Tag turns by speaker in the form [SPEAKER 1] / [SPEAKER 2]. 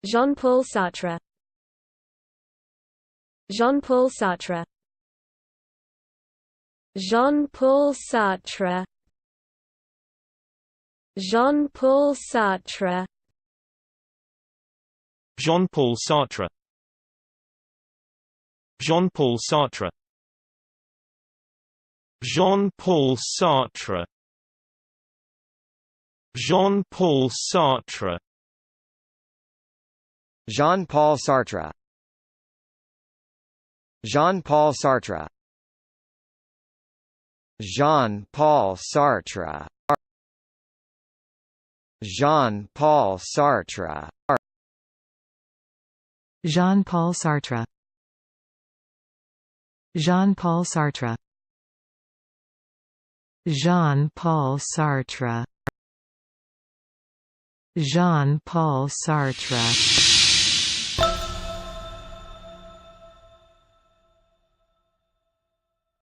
[SPEAKER 1] Jean-Paul Sartre. Jean-Paul Sartre. Jean-Paul Sartre. Jean-Paul Sartre.
[SPEAKER 2] Jean-Paul Sartre. Jean-Paul Sartre. Jean-Paul Sartre. Jean-Paul Sartre.
[SPEAKER 3] Jean-Paul Sartre. Jean-Paul Sartre. Jean-Paul Sartre. Jean-Paul Sartre.
[SPEAKER 4] Jean-Paul Sartre. Jean-Paul Sartre. Jean-Paul Sartre. Jean-Paul Sartre.